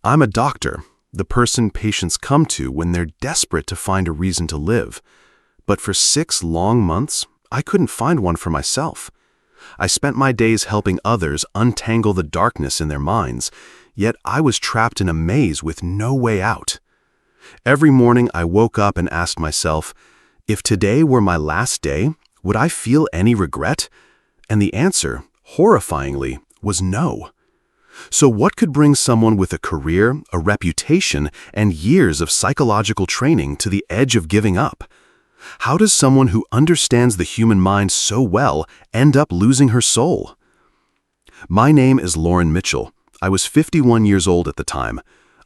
I'm a doctor, the person patients come to when they're desperate to find a reason to live. But for 6 long months, I couldn't find one for myself. I spent my days helping others untangle the darkness in their minds, yet I was trapped in a maze with no way out. Every morning I woke up and asked myself, if today were my last day, would I feel any regret? And the answer, horrifyingly, was no. So what could bring someone with a career, a reputation, and years of psychological training to the edge of giving up? How does someone who understands the human mind so well end up losing her soul? My name is Lauren Mitchell. I was 51 years old at the time.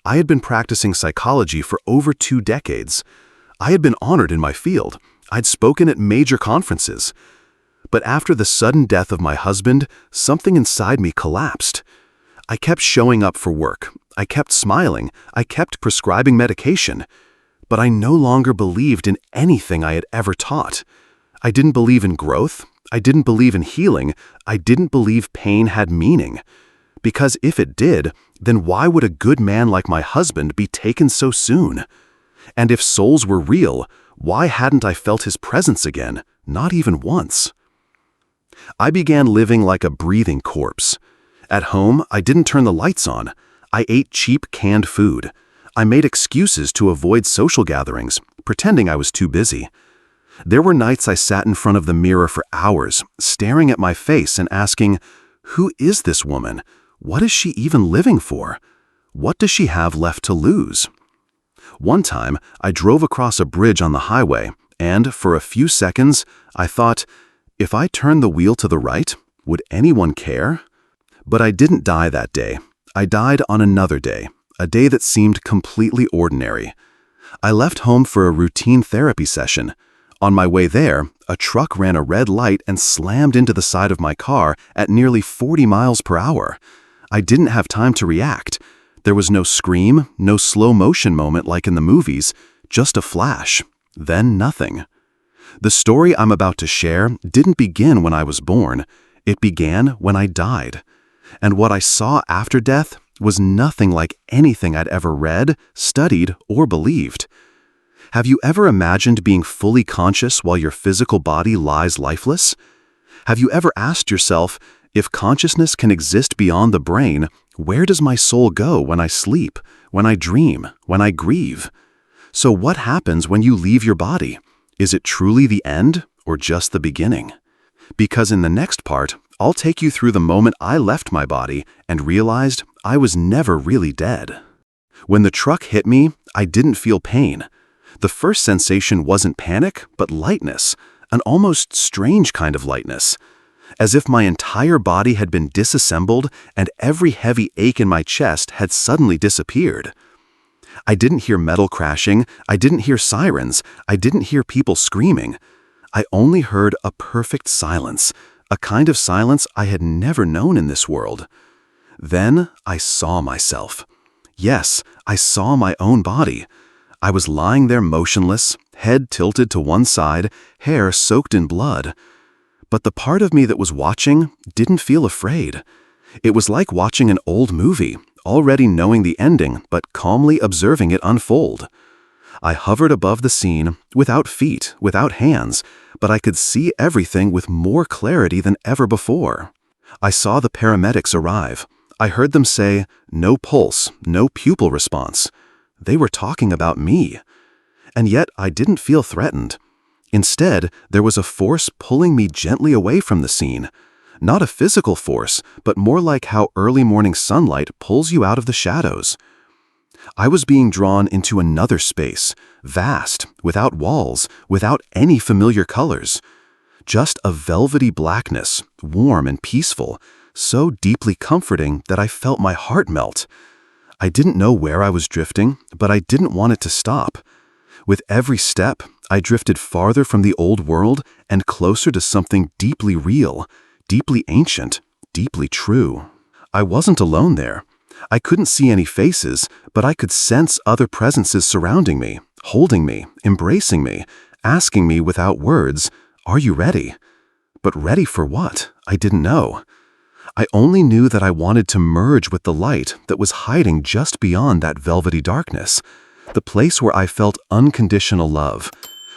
I had been practicing psychology for over 2 decades. I had been honored in my field. I'd spoken at major conferences. But after the sudden death of my husband, something inside me collapsed. I kept showing up for work. I kept smiling. I kept prescribing medication. But I no longer believed in anything I had ever taught. I didn't believe in growth. I didn't believe in healing. I didn't believe pain had meaning. Because if it did, then why would a good man like my husband be taken so soon? And if souls were real, why hadn't I felt his presence again, not even once? I began living like a breathing corpse. At home, I didn't turn the lights on. I ate cheap canned food. I made excuses to avoid social gatherings, pretending I was too busy. There were nights I sat in front of the mirror for hours, staring at my face and asking, who is this woman? What is she even living for? What does she have left to lose? One time, I drove across a bridge on the highway, and for a few seconds, I thought, if I turn the wheel to the right, would anyone care? But I didn't die that day. I died on another day, a day that seemed completely ordinary. I left home for a routine therapy session. On my way there, a truck ran a red light and slammed into the side of my car at nearly 40 miles per hour. I didn't have time to react. There was no scream, no slow motion moment like in the movies, just a flash, then nothing. The story I'm about to share didn't begin when I was born. It began when I died. And what I saw after death was nothing like anything I'd ever read, studied, or believed. Have you ever imagined being fully conscious while your physical body lies lifeless? Have you ever asked yourself, if consciousness can exist beyond the brain, where does my soul go when I sleep, when I dream, when I grieve? So what happens when you leave your body? Is it truly the end or just the beginning? Because in the next part, I'll take you through the moment I left my body and realized I was never really dead. When the truck hit me, I didn't feel pain. The first sensation wasn't panic, but lightness, an almost strange kind of lightness, as if my entire body had been disassembled and every heavy ache in my chest had suddenly disappeared. I didn't hear metal crashing, I didn't hear sirens, I didn't hear people screaming. I only heard a perfect silence, a kind of silence I had never known in this world. Then I saw myself. Yes, I saw my own body. I was lying there motionless, head tilted to one side, hair soaked in blood. But the part of me that was watching didn't feel afraid. It was like watching an old movie, already knowing the ending, but calmly observing it unfold. I hovered above the scene, without feet, without hands, but I could see everything with more clarity than ever before. I saw the paramedics arrive. I heard them say, no pulse, no pupil response. They were talking about me. And yet I didn't feel threatened. Instead, there was a force pulling me gently away from the scene. Not a physical force, but more like how early morning sunlight pulls you out of the shadows. I was being drawn into another space, vast, without walls, without any familiar colors. Just a velvety blackness, warm and peaceful, so deeply comforting that I felt my heart melt. I didn't know where I was drifting, but I didn't want it to stop. With every step, I drifted farther from the old world and closer to something deeply real, deeply ancient, deeply true. I wasn't alone there. I couldn't see any faces, but I could sense other presences surrounding me, holding me, embracing me, asking me without words, "Are you ready?" But ready for what? I didn't know. I only knew that I wanted to merge with the light that was hiding just beyond that velvety darkness, the place where I felt unconditional love,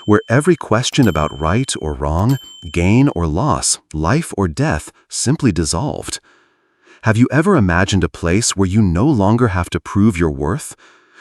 where every question about right or wrong, gain or loss, life or death simply dissolved. Have you ever imagined a place where you no longer have to prove your worth,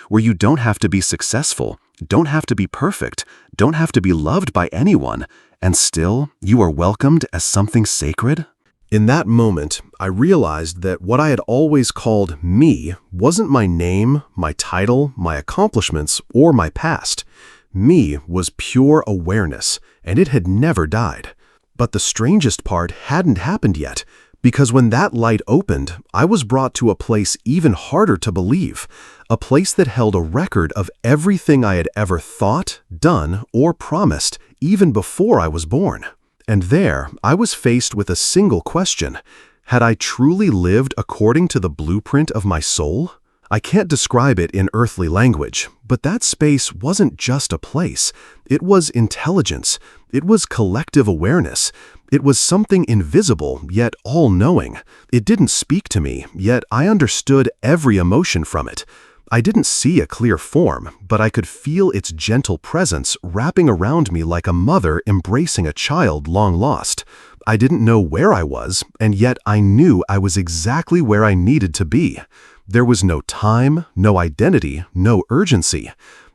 where you don't have to be successful, don't have to be perfect, don't have to be loved by anyone, and still you are welcomed as something sacred? In that moment, I realized that what I had always called me wasn't my name, my title, my accomplishments, or my past. Me was pure awareness, and it had never died. But the strangest part hadn't happened yet, because when that light opened, I was brought to a place even harder to believe, a place that held a record of everything I had ever thought, done, or promised, even before I was born. And there, I was faced with a single question. Had I truly lived according to the blueprint of my soul? I can't describe it in earthly language, but that space wasn't just a place. It was intelligence. It was collective awareness. It was something invisible, yet all-knowing. It didn't speak to me, yet I understood every emotion from it. I didn't see a clear form, but I could feel its gentle presence wrapping around me like a mother embracing a child long lost. I didn't know where I was, and yet I knew I was exactly where I needed to be. There was no time, no identity, no urgency.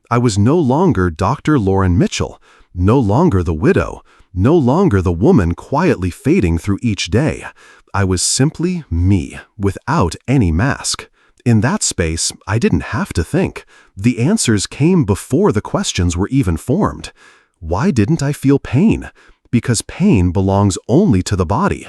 I was no longer Dr. Lauren Mitchell, no longer the widow, no longer the woman quietly fading through each day. I was simply me, without any mask. In that space, I didn't have to think. The answers came before the questions were even formed. Why didn't I feel pain? Because pain belongs only to the body.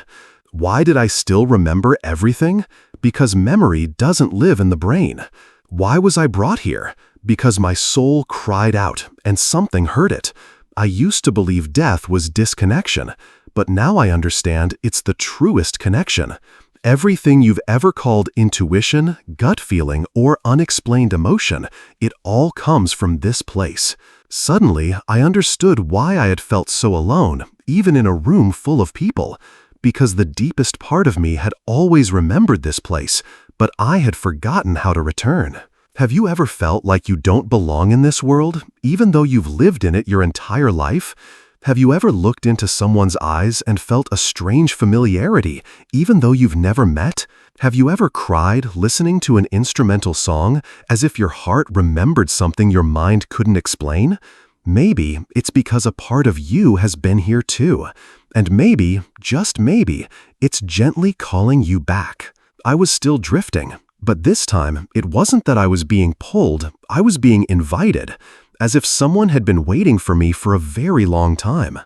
Why did I still remember everything? Because memory doesn't live in the brain. Why was I brought here? Because my soul cried out, and something hurt it. I used to believe death was disconnection, but now I understand it's the truest connection. Everything you've ever called intuition, gut feeling, or unexplained emotion, it all comes from this place. Suddenly, I understood why I had felt so alone, even in a room full of people. Because the deepest part of me had always remembered this place, but I had forgotten how to return. Have you ever felt like you don't belong in this world, even though you've lived in it your entire life? Have you ever looked into someone's eyes and felt a strange familiarity, even though you've never met? Have you ever cried listening to an instrumental song, as if your heart remembered something your mind couldn't explain? Maybe it's because a part of you has been here too. And maybe, just maybe, it's gently calling you back. I was still drifting, but this time, it wasn't that I was being pulled, I was being invited, as if someone had been waiting for me for a very long time.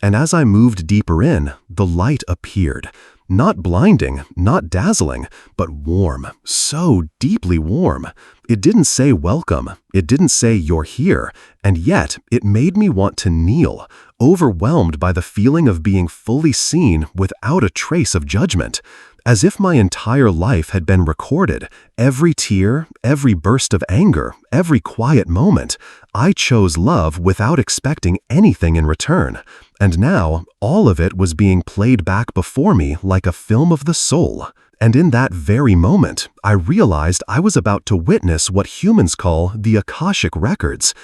And as I moved deeper in, the light appeared. Not blinding, not dazzling, but warm, so deeply warm. It didn't say welcome, it didn't say you're here, and yet it made me want to kneel, overwhelmed by the feeling of being fully seen without a trace of judgment. As if my entire life had been recorded, every tear, every burst of anger, every quiet moment, I chose love without expecting anything in return. And now, all of it was being played back before me like a film of the soul. And in that very moment, I realized I was about to witness what humans call the Akashic Records.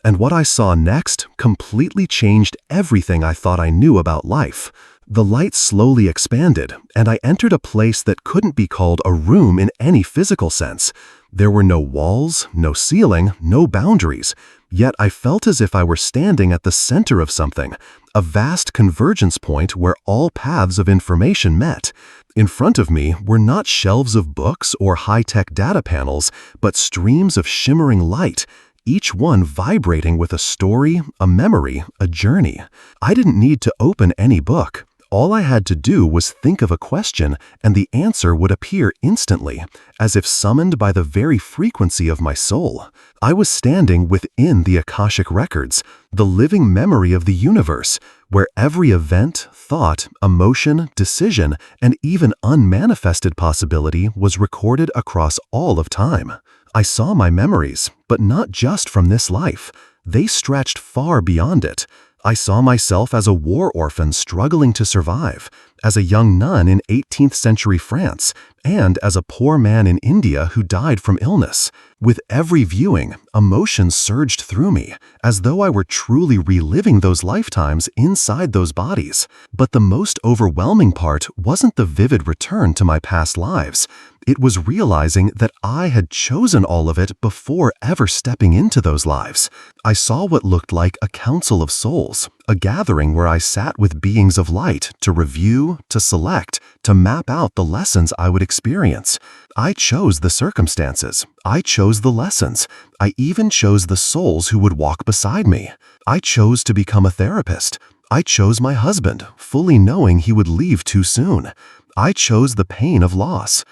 And what I saw next completely changed everything I thought I knew about life. The light slowly expanded, and I entered a place that couldn't be called a room in any physical sense. There were no walls, no ceiling, no boundaries, yet I felt as if I were standing at the center of something, a vast convergence point where all paths of information met. In front of me were not shelves of books or high-tech data panels, but streams of shimmering light, each one vibrating with a story, a memory, a journey. I didn't need to open any book. All I had to do was think of a question, and the answer would appear instantly, as if summoned by the very frequency of my soul. I was standing within the Akashic Records, the living memory of the universe, where every event, thought, emotion, decision, and even unmanifested possibility was recorded across all of time. I saw my memories, but not just from this life. They stretched far beyond it. I saw myself as a war orphan struggling to survive, as a young nun in 18th century France, and as a poor man in India who died from illness. With every viewing, emotions surged through me, as though I were truly reliving those lifetimes inside those bodies. But the most overwhelming part wasn't the vivid return to my past lives. It was realizing that I had chosen all of it before ever stepping into those lives. I saw what looked like a council of souls, a gathering where I sat with beings of light to review, to select, to map out the lessons I would experience. I chose the circumstances. I chose the lessons. I even chose the souls who would walk beside me. I chose to become a therapist. I chose my husband, fully knowing he would leave too soon. I chose the pain of loss.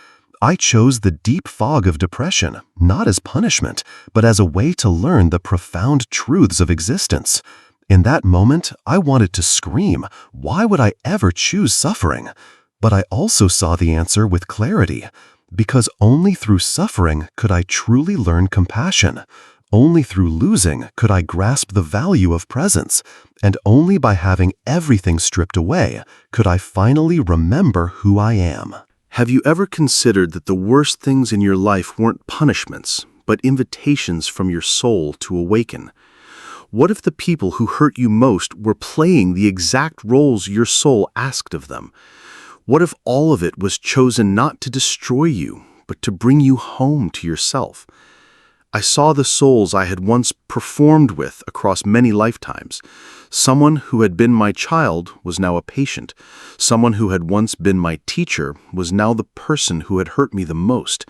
I chose the deep fog of depression, not as punishment, but as a way to learn the profound truths of existence. In that moment, I wanted to scream, why would I ever choose suffering? But I also saw the answer with clarity, because only through suffering could I truly learn compassion. Only through losing could I grasp the value of presence, and only by having everything stripped away could I finally remember who I am. Have you ever considered that the worst things in your life weren't punishments, but invitations from your soul to awaken? What if the people who hurt you most were playing the exact roles your soul asked of them? What if all of it was chosen not to destroy you, but to bring you home to yourself? I saw the souls I had once performed with across many lifetimes. Someone who had been my child was now a patient. Someone who had once been my teacher was now the person who had hurt me the most.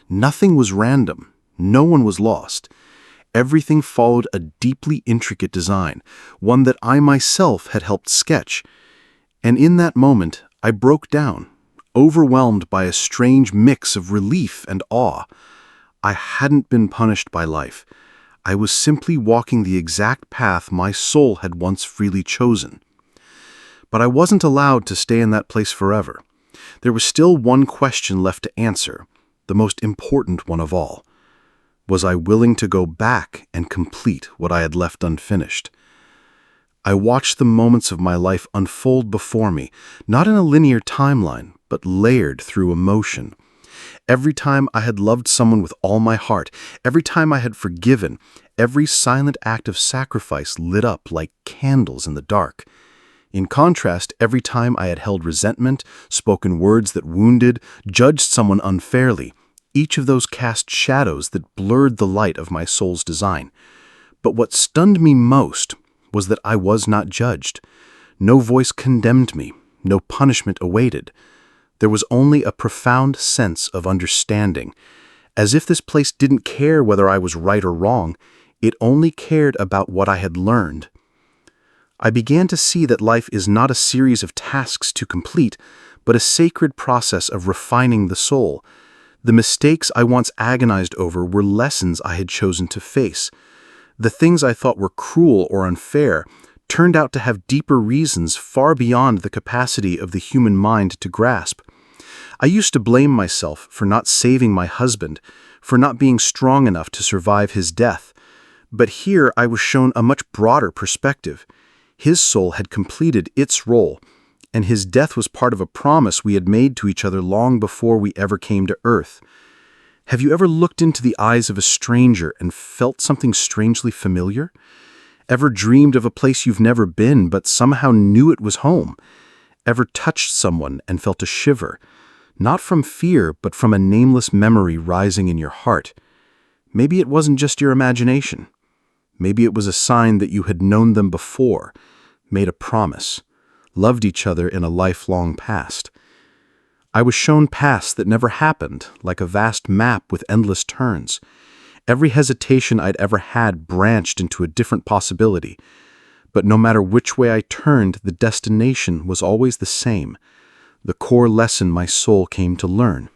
Nothing was random. No one was lost. Everything followed a deeply intricate design, one that I myself had helped sketch. And in that moment, I broke down, overwhelmed by a strange mix of relief and awe. I hadn't been punished by life. I was simply walking the exact path my soul had once freely chosen. But I wasn't allowed to stay in that place forever. There was still one question left to answer, the most important one of all. Was I willing to go back and complete what I had left unfinished? I watched the moments of my life unfold before me, not in a linear timeline, but layered through emotion. Every time I had loved someone with all my heart, every time I had forgiven, every silent act of sacrifice lit up like candles in the dark. In contrast, every time I had held resentment, spoken words that wounded, judged someone unfairly, each of those cast shadows that blurred the light of my soul's design. But what stunned me most was that I was not judged. No voice condemned me, no punishment awaited. There was only a profound sense of understanding. As if this place didn't care whether I was right or wrong, it only cared about what I had learned. I began to see that life is not a series of tasks to complete, but a sacred process of refining the soul. The mistakes I once agonized over were lessons I had chosen to face. The things I thought were cruel or unfair turned out to have deeper reasons far beyond the capacity of the human mind to grasp. I used to blame myself for not saving my husband, for not being strong enough to survive his death. But here I was shown a much broader perspective. His soul had completed its role, and his death was part of a promise we had made to each other long before we ever came to Earth. Have you ever looked into the eyes of a stranger and felt something strangely familiar? Ever dreamed of a place you've never been but somehow knew it was home? Ever touched someone and felt a shiver? Not from fear, but from a nameless memory rising in your heart. Maybe it wasn't just your imagination. Maybe it was a sign that you had known them before, made a promise, loved each other in a lifelong past. I was shown paths that never happened, like a vast map with endless turns. Every hesitation I'd ever had branched into a different possibility. But no matter which way I turned, the destination was always the same, the core lesson my soul came to learn.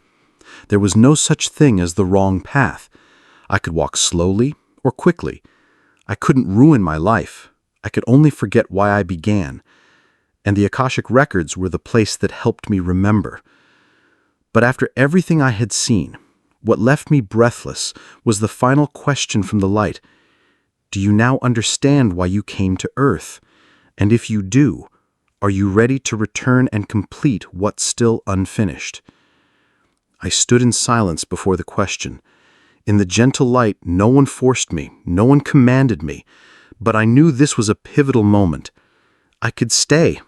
There was no such thing as the wrong path. I could walk slowly or quickly. I couldn't ruin my life. I could only forget why I began. And the Akashic Records were the place that helped me remember. But after everything I had seen, what left me breathless was the final question from the light. Do you now understand why you came to Earth? And if you do, Are you ready to return and complete what's still unfinished? I stood in silence before the question. In the gentle light, no one forced me, no one commanded me, but I knew this was a pivotal moment. I could stay.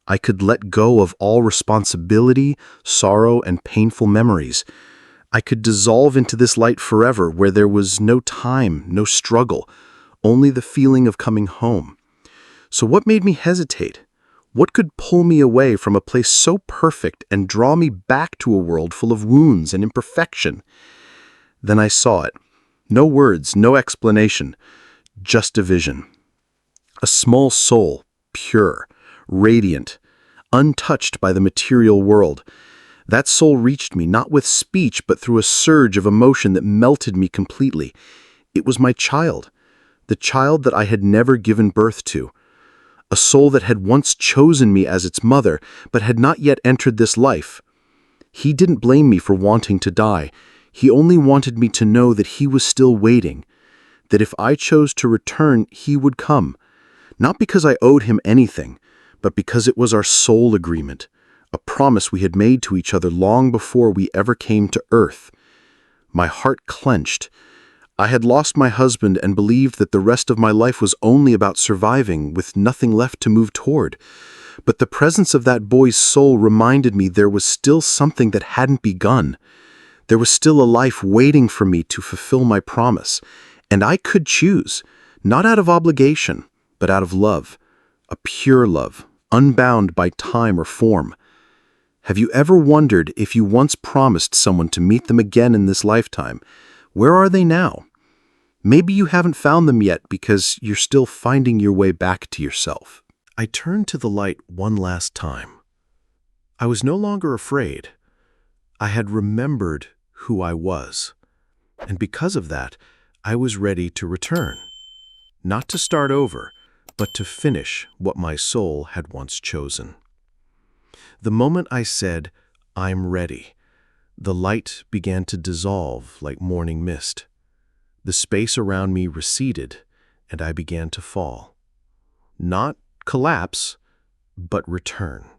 I could let go of all responsibility, sorrow, and painful memories. I could dissolve into this light forever, where there was no time, no struggle, only the feeling of coming home. So what made me hesitate? What could pull me away from a place so perfect and draw me back to a world full of wounds and imperfection? Then I saw it. No words, no explanation, just a vision. A small soul, pure, radiant, untouched by the material world. That soul reached me, not with speech, but through a surge of emotion that melted me completely. It was my child, the child that I had never given birth to. A soul that had once chosen me as its mother, but had not yet entered this life. He didn't blame me for wanting to die. He only wanted me to know that he was still waiting, that if I chose to return, he would come. Not because I owed him anything, but because it was our soul agreement, a promise we had made to each other long before we ever came to earth. My heart clenched. I had lost my husband and believed that the rest of my life was only about surviving, with nothing left to move toward. But the presence of that boy's soul reminded me there was still something that hadn't begun. There was still a life waiting for me to fulfill my promise, and I could choose, not out of obligation, but out of love, a pure love, unbound by time or form. Have you ever wondered if you once promised someone to meet them again in this lifetime? Where are they now? Maybe you haven't found them yet because you're still finding your way back to yourself. I turned to the light one last time. I was no longer afraid. I had remembered who I was. And because of that, I was ready to return. Not to start over, but to finish what my soul had once chosen. The moment I said, "I'm ready," the light began to dissolve like morning mist. The space around me receded, and I began to fall. Not collapse, but return.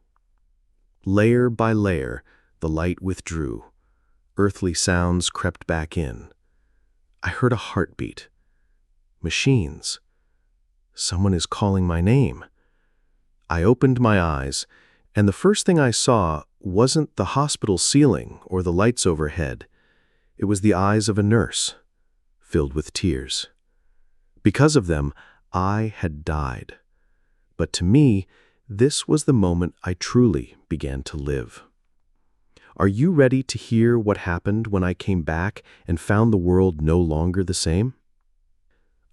Layer by layer, the light withdrew. Earthly sounds crept back in. I heard a heartbeat. Machines. Someone is calling my name. I opened my eyes, and the first thing I saw wasn't the hospital ceiling or the lights overhead. It was the eyes of a nurse, filled with tears. Because of them, I had died. But to me, this was the moment I truly began to live. Are you ready to hear what happened when I came back and found the world no longer the same?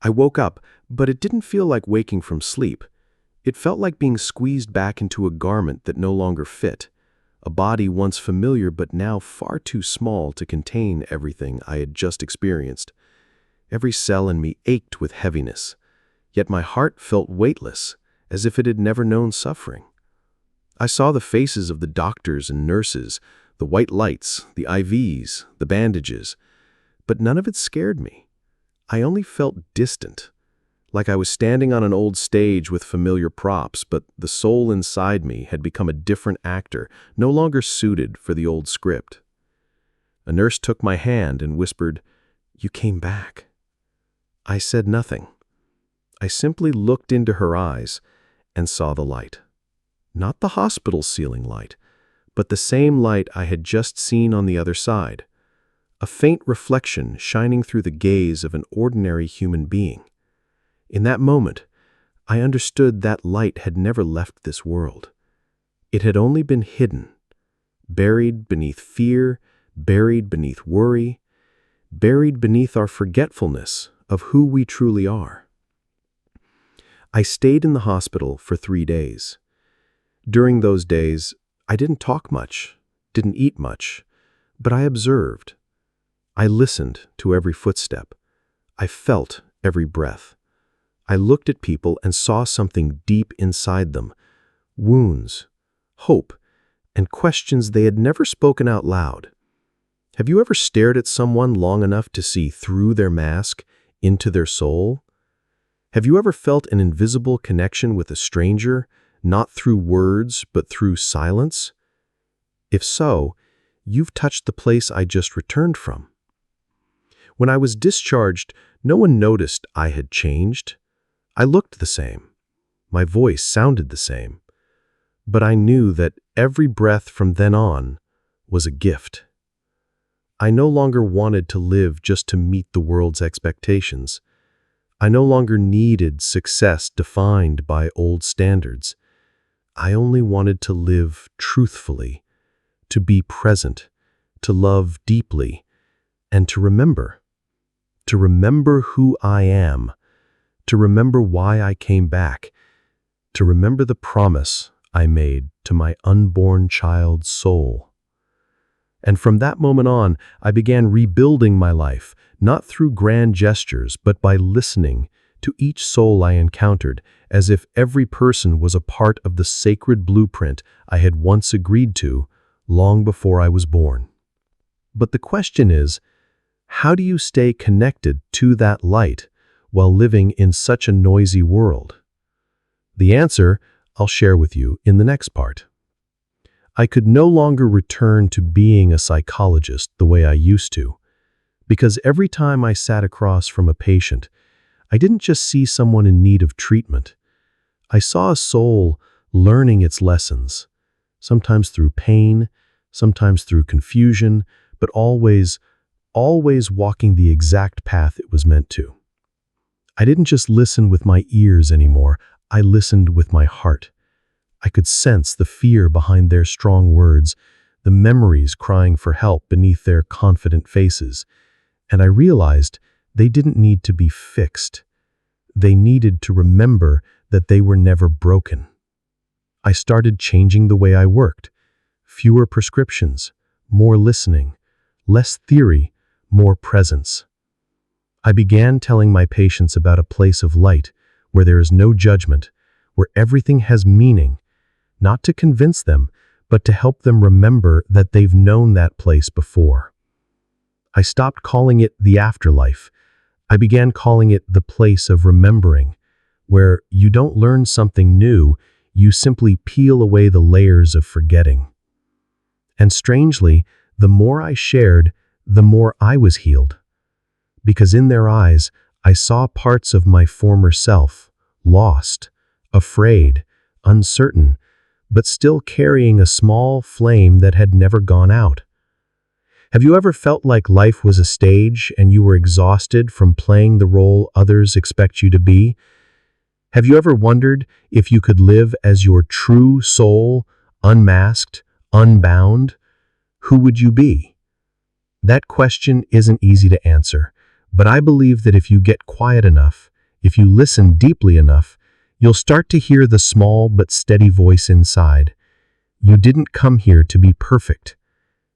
I woke up, but it didn't feel like waking from sleep. It felt like being squeezed back into a garment that no longer fit, a body once familiar but now far too small to contain everything I had just experienced. Every cell in me ached with heaviness, yet my heart felt weightless, as if it had never known suffering. I saw the faces of the doctors and nurses, the white lights, the IVs, the bandages, but none of it scared me. I only felt distant, like I was standing on an old stage with familiar props, but the soul inside me had become a different actor, no longer suited for the old script. A nurse took my hand and whispered, "You came back." I said nothing. I simply looked into her eyes and saw the light. Not the hospital ceiling light, but the same light I had just seen on the other side. A faint reflection shining through the gaze of an ordinary human being. In that moment, I understood that light had never left this world. It had only been hidden, buried beneath fear, buried beneath worry, buried beneath our forgetfulness of who we truly are. I stayed in the hospital for 3 days. During those days, I didn't talk much, didn't eat much, but I observed. I listened to every footstep. I felt every breath. I looked at people and saw something deep inside them, wounds, hope, and questions they had never spoken out loud. Have you ever stared at someone long enough to see through their mask, into their soul? Have you ever felt an invisible connection with a stranger, not through words, but through silence? If so, you've touched the place I just returned from. When I was discharged, no one noticed I had changed. I looked the same. My voice sounded the same. But I knew that every breath from then on was a gift. I no longer wanted to live just to meet the world's expectations. I no longer needed success defined by old standards. I only wanted to live truthfully, to be present, to love deeply, and to remember. To remember who I am, to remember why I came back, to remember the promise I made to my unborn child's soul. And from that moment on, I began rebuilding my life, not through grand gestures, but by listening to each soul I encountered, as if every person was a part of the sacred blueprint I had once agreed to long before I was born. But the question is, how do you stay connected to that light while living in such a noisy world? The answer I'll share with you in the next part. I could no longer return to being a psychologist the way I used to, because every time I sat across from a patient, I didn't just see someone in need of treatment. I saw a soul learning its lessons, sometimes through pain, sometimes through confusion, but always walking the exact path it was meant to. I didn't just listen with my ears anymore, I listened with my heart. I could sense the fear behind their strong words, the memories crying for help beneath their confident faces, and I realized they didn't need to be fixed. They needed to remember that they were never broken. I started changing the way I worked. Fewer prescriptions, more listening, less theory, more presence. I began telling my patients about a place of light where there is no judgment, where everything has meaning, not to convince them, but to help them remember that they've known that place before. I stopped calling it the afterlife. I began calling it the place of remembering, where you don't learn something new, you simply peel away the layers of forgetting. And strangely, the more I shared, the more I was healed. Because in their eyes, I saw parts of my former self, lost, afraid, uncertain, but still carrying a small flame that had never gone out. Have you ever felt like life was a stage and you were exhausted from playing the role others expect you to be? Have you ever wondered if you could live as your true soul, unmasked, unbound? Who would you be? That question isn't easy to answer, but I believe that if you get quiet enough, if you listen deeply enough, you'll start to hear the small but steady voice inside. You didn't come here to be perfect.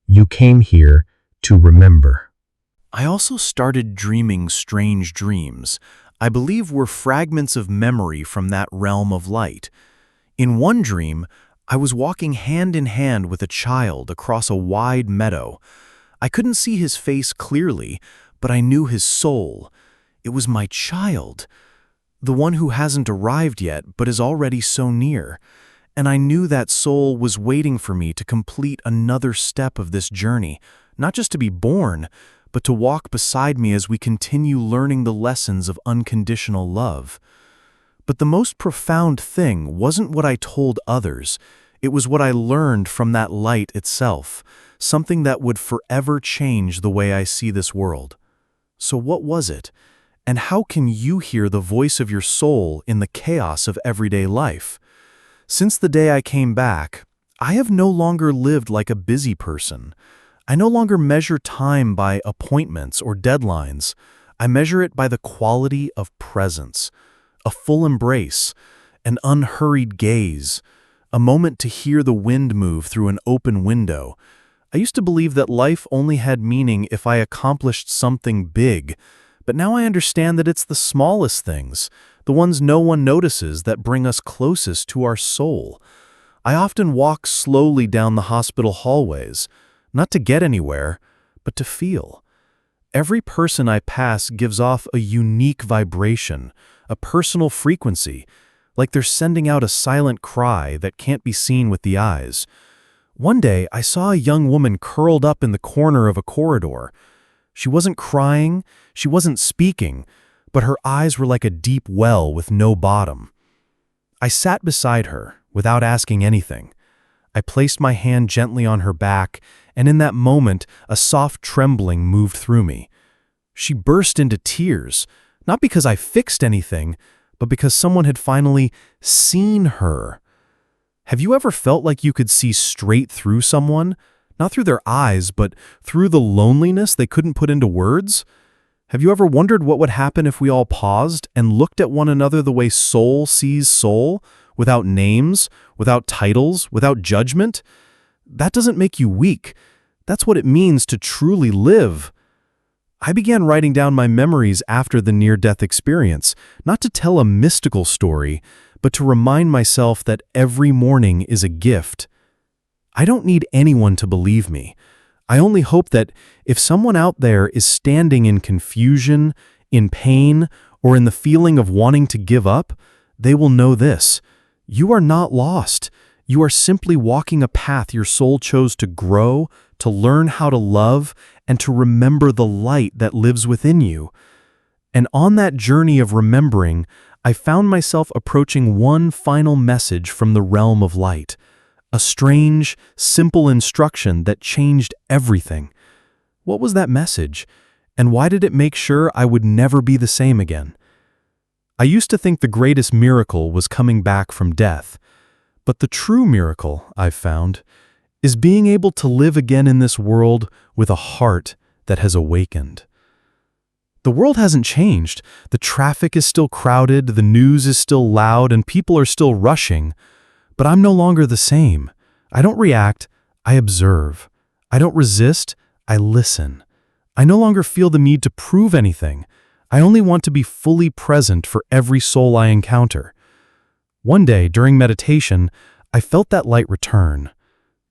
You came here to remember. I also started dreaming strange dreams. I believe were fragments of memory from that realm of light. In one dream, I was walking hand in hand with a child across a wide meadow. I couldn't see his face clearly, but I knew his soul. It was my child, the one who hasn't arrived yet but is already so near. And I knew that soul was waiting for me to complete another step of this journey, not just to be born, but to walk beside me as we continue learning the lessons of unconditional love. But the most profound thing wasn't what I told others. It was what I learned from that light itself, something that would forever change the way I see this world. So what was it? And how can you hear the voice of your soul in the chaos of everyday life? Since the day I came back, I have no longer lived like a busy person. I no longer measure time by appointments or deadlines. I measure it by the quality of presence, a full embrace, an unhurried gaze, a moment to hear the wind move through an open window. I used to believe that life only had meaning if I accomplished something big, but now I understand that it's the smallest things, the ones no one notices, that bring us closest to our soul. I often walk slowly down the hospital hallways, not to get anywhere, but to feel. Every person I pass gives off a unique vibration, a personal frequency, like they're sending out a silent cry that can't be seen with the eyes. One day, I saw a young woman curled up in the corner of a corridor. She wasn't crying, she wasn't speaking, but her eyes were like a deep well with no bottom. I sat beside her, without asking anything. I placed my hand gently on her back, and in that moment, a soft trembling moved through me. She burst into tears, not because I fixed anything, but because someone had finally seen her. Have you ever felt like you could see straight through someone? Not through their eyes, but through the loneliness they couldn't put into words? Have you ever wondered what would happen if we all paused and looked at one another the way soul sees soul, without names, without titles, without judgment? That doesn't make you weak. That's what it means to truly live. I began writing down my memories after the near-death experience, not to tell a mystical story, but to remind myself that every morning is a gift. I don't need anyone to believe me. I only hope that if someone out there is standing in confusion, in pain, or in the feeling of wanting to give up, they will know this: you are not lost. You are simply walking a path your soul chose to grow, to learn how to love, and to remember the light that lives within you. And on that journey of remembering, I found myself approaching one final message from the realm of light. A strange, simple instruction that changed everything. What was that message? And why did it make sure I would never be the same again? I used to think the greatest miracle was coming back from death. But the true miracle, I've found, is being able to live again in this world with a heart that has awakened. The world hasn't changed. The traffic is still crowded, the news is still loud, and people are still rushing. But I'm no longer the same. I don't react, I observe. I don't resist, I listen. I no longer feel the need to prove anything. I only want to be fully present for every soul I encounter. One day, during meditation, I felt that light return.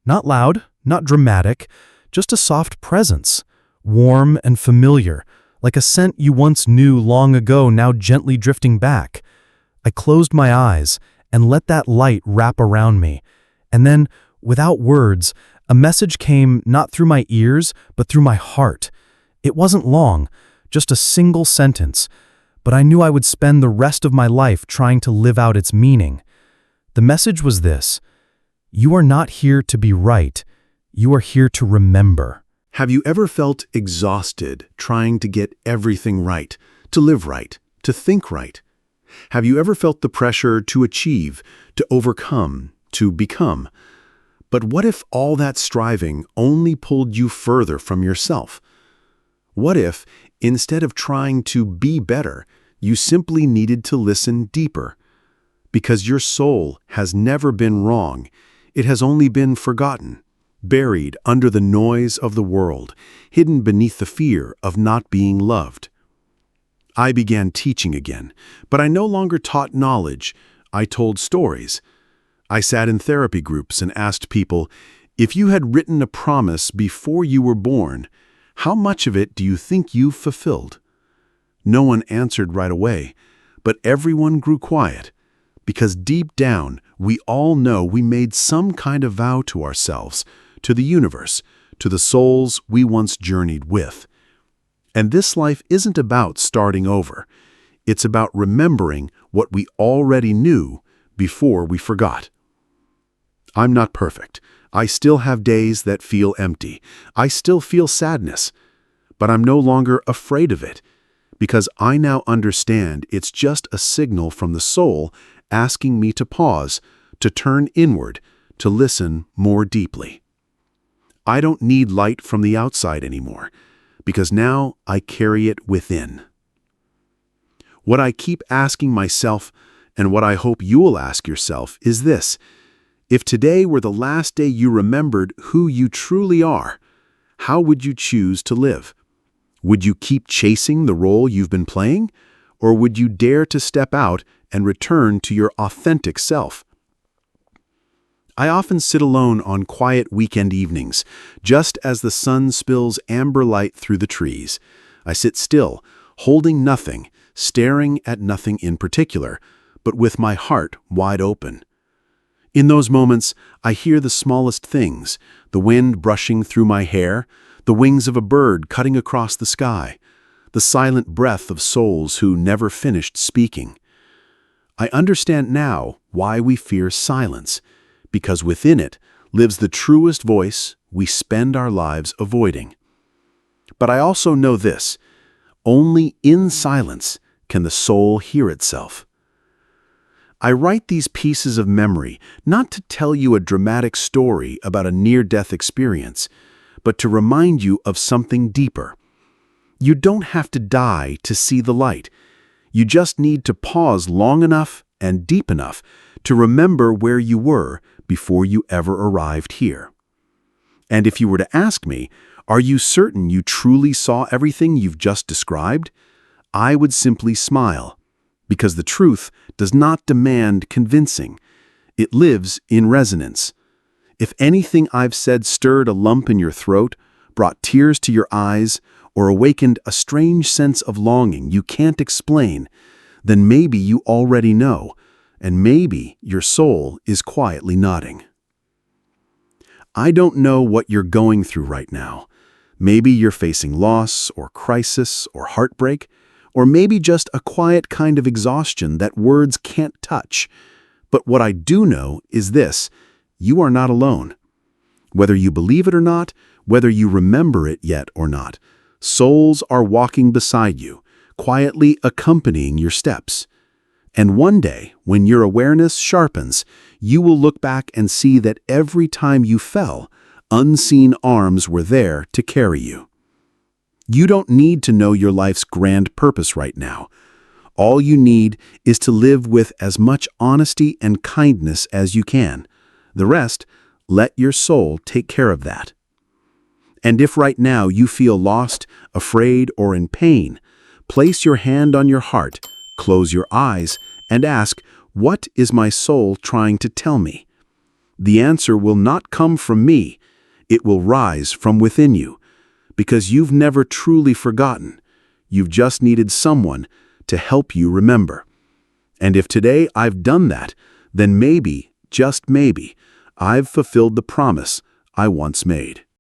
Not loud, not dramatic, just a soft presence, warm and familiar, like a scent you once knew long ago now gently drifting back. I closed my eyes and let that light wrap around me. And then, without words, a message came not through my ears, but through my heart. It wasn't long, just a single sentence, but I knew I would spend the rest of my life trying to live out its meaning. The message was this: you are not here to be right, you are here to remember. Have you ever felt exhausted trying to get everything right, to live right, to think right? Have you ever felt the pressure to achieve, to overcome, to become? But what if all that striving only pulled you further from yourself? What if, instead of trying to be better, you simply needed to listen deeper? Because your soul has never been wrong, it has only been forgotten, buried under the noise of the world, hidden beneath the fear of not being loved. I began teaching again, but I no longer taught knowledge, I told stories. I sat in therapy groups and asked people, if you had written a promise before you were born, how much of it do you think you've fulfilled? No one answered right away, but everyone grew quiet, because deep down we all know we made some kind of vow to ourselves, to the universe, to the souls we once journeyed with. And this life isn't about starting over. It's about remembering what we already knew before we forgot. I'm not perfect. I still have days that feel empty. I still feel sadness. But I'm no longer afraid of it, because I now understand it's just a signal from the soul asking me to pause, to turn inward, to listen more deeply. I don't need light from the outside anymore, because now I carry it within. What I keep asking myself, and what I hope you'll ask yourself, is this: if today were the last day you remembered who you truly are, how would you choose to live? Would you keep chasing the role you've been playing, or would you dare to step out and return to your authentic self? I often sit alone on quiet weekend evenings, just as the sun spills amber light through the trees. I sit still, holding nothing, staring at nothing in particular, but with my heart wide open. In those moments, I hear the smallest things, the wind brushing through my hair, the wings of a bird cutting across the sky, the silent breath of souls who never finished speaking. I understand now why we fear silence, because within it lives the truest voice we spend our lives avoiding. But I also know this: only in silence can the soul hear itself. I write these pieces of memory not to tell you a dramatic story about a near-death experience, but to remind you of something deeper. You don't have to die to see the light. You just need to pause long enough and deep enough to remember where you were before you ever arrived here. And if you were to ask me, are you certain you truly saw everything you've just described? I would simply smile, because the truth does not demand convincing. It lives in resonance. If anything I've said stirred a lump in your throat, brought tears to your eyes, or awakened a strange sense of longing you can't explain, then maybe you already know, and maybe your soul is quietly nodding. I don't know what you're going through right now. Maybe you're facing loss or crisis or heartbreak, or maybe just a quiet kind of exhaustion that words can't touch. But what I do know is this: you are not alone. Whether you believe it or not, whether you remember it yet or not, souls are walking beside you, quietly accompanying your steps. And one day, when your awareness sharpens, you will look back and see that every time you fell, unseen arms were there to carry you. You don't need to know your life's grand purpose right now. All you need is to live with as much honesty and kindness as you can. The rest, let your soul take care of that. And if right now you feel lost, afraid, or in pain, place your hand on your heart, close your eyes, and ask, what is my soul trying to tell me? The answer will not come from me. It will rise from within you. Because you've never truly forgotten. You've just needed someone to help you remember. And if today I've done that, then maybe, just maybe, I've fulfilled the promise I once made.